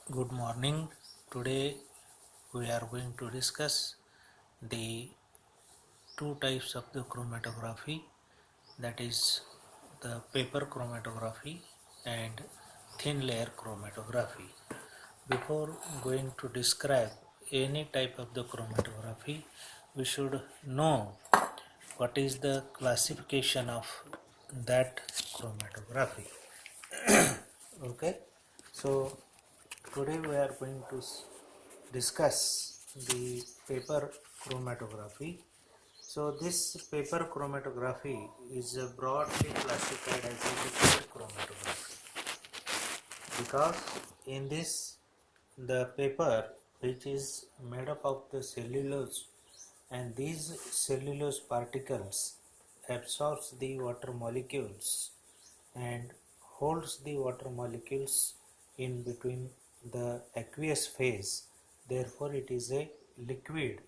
Good morning. Today we are going to discuss the two types of the chromatography, that is the paper chromatography and thin layer chromatography. Before going to describe any type of the chromatography, we should know what is the classification of that chromatography. Okay, so today we are going to discuss the paper chromatography. So this paper chromatography is broadly classified as a liquid chromatography because in this the paper which is made up of the cellulose, and these cellulose particles absorbs the water molecules and holds the water molecules in between the aqueous phase. Therefore it is a liquid,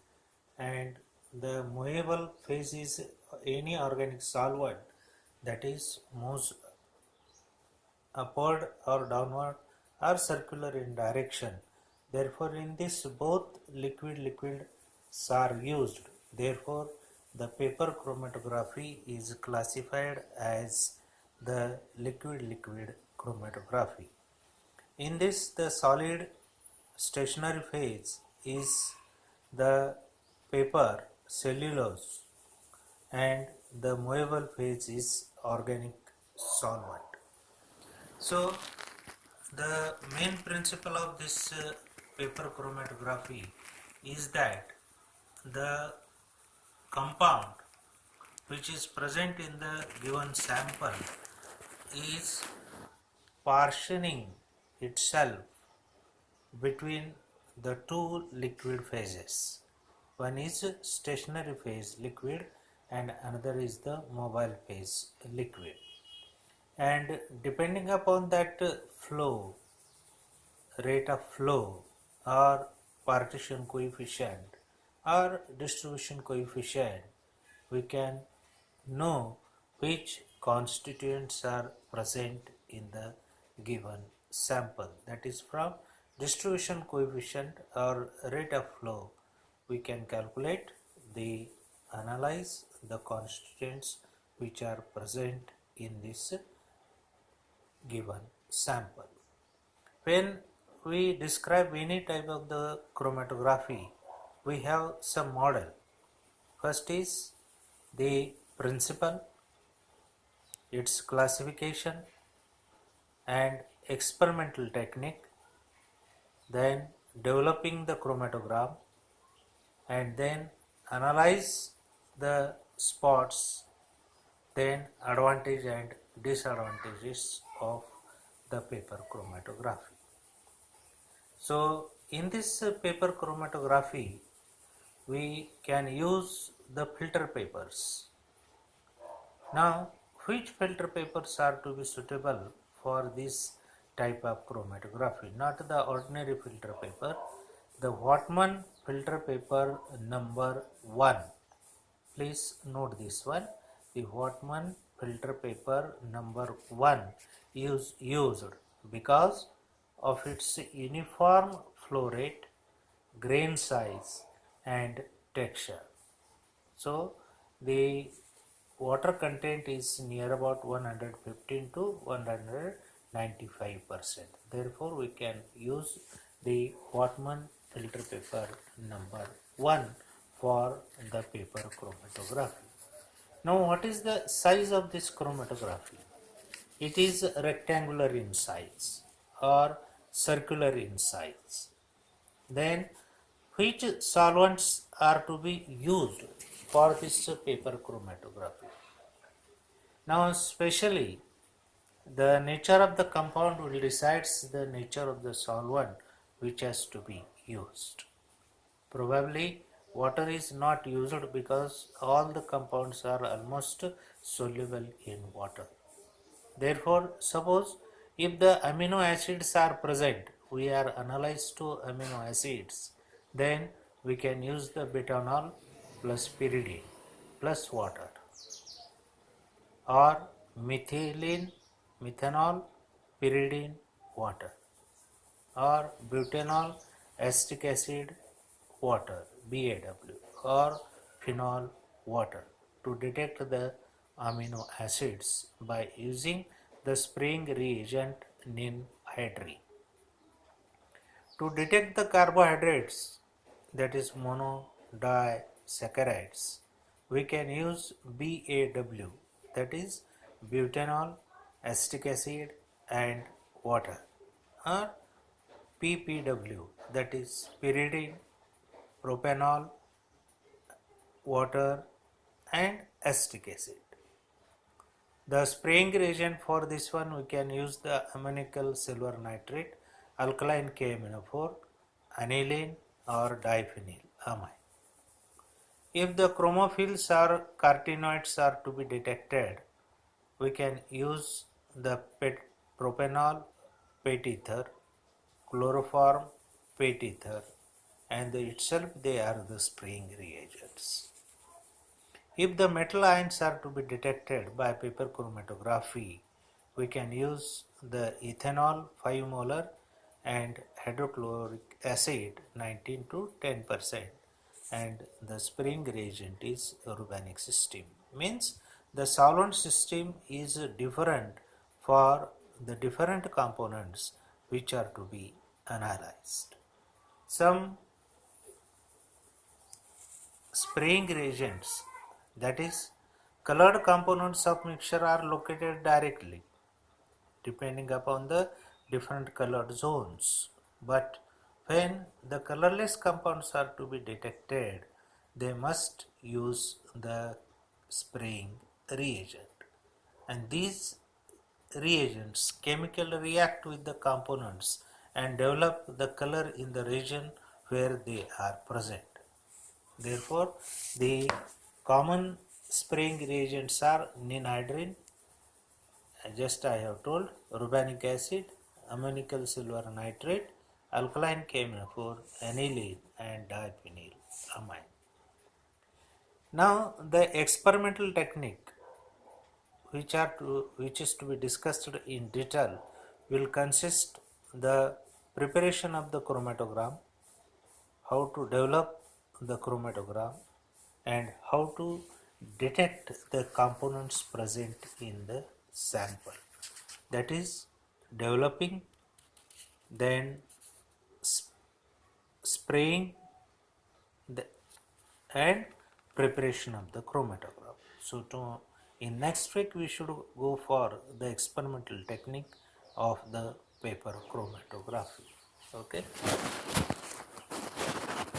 and the movable phase is any organic solvent that is moves upward or downward or circular in direction. Therefore in this both liquids are used. Therefore the paper chromatography is classified as the liquid chromatography. In this the solid stationary phase is the paper cellulose, and the movable phase is organic solvent. So the main principle of this paper chromatography is that the compound which is present in the given sample is partitioning itself between the two liquid phases. One is stationary phase liquid and another is the mobile phase liquid. And depending upon that flow, rate of flow or partition coefficient or distribution coefficient, we can know which constituents are present in the given sample. That is, from distribution coefficient or rate of flow we can calculate the analyze the constituents which are present in this given sample. When we describe any type of the chromatography, we have some model. First is the principle, its classification and experimental technique, then developing the chromatogram, and then analyze the spots, then advantage and disadvantages of the paper chromatography. So in this paper chromatography we can use the filter papers. Now which filter papers are to be suitable for this type of chromatography? Not the ordinary filter paper, the Whatman filter paper number 1. Please note this one. The Whatman filter paper number 1 is used because of its uniform flow rate, grain size and texture. So the water content is near about 115 to 195%. Therefore we can use the Whatman filter paper number 1 for the paper chromatography. Now what is the size of this chromatography? It is rectangular in size or circular in size. Then which solvents are to be used for this paper chromatography? Now specially the nature of the compound will decides the nature of the solvent which has to be used. Probably water is not used because all the compounds are almost soluble in water. Therefore, suppose if the amino acids are present, we are analyzed to amino acids, then we can use the butanol plus pyridine plus water, or methylene, methanol, pyridine, water. or butanol acetic acid water BAW or phenol water to detect the amino acids by using the spraying reagent ninhydrin. To detect the carbohydrates, that is monodisaccharides, we can use BAW, that is butanol, acetic acid and water, or PPW, that is pyridine, propanol, water and acetic acid. The spraying reagent for this one, we can use the ammoniacal silver nitrate, alkaline KMNO4, aniline or diphenylamine. If the chromophylls or carotenoids are to be detected, we can use the propanol PET ether, chloroform PET ether, and itself they are the spraying reagents. If the metal ions are to be detected by paper chromatography, we can use the ethanol 5 molar and hydrochloric acid 19 to 10%, and the spraying reagent is urbanic system. Means the solvent system is different for the different components which are to be analyzed. Some spraying reagents, that is colored components of mixture, are located directly depending upon the different colored zones, but when the colorless compounds are to be detected, they must use the spraying reagent, and these reagents chemically react with the components and develop the color in the region where they are present. Therefore, the common spraying reagents are ninhydrin, just I have told, urbanic acid, ammoniacal silver nitrate, alkaline KMNO4, aniline and diphenylamine. Now, the experimental technique which is to be discussed in detail will consist the preparation of the chromatogram, how to develop the chromatogram, and how to detect the components present in the sample. That is developing, then spraying the, and preparation of the chromatogram. So in next week we should go for the experimental technique of the paper chromatography. Okay.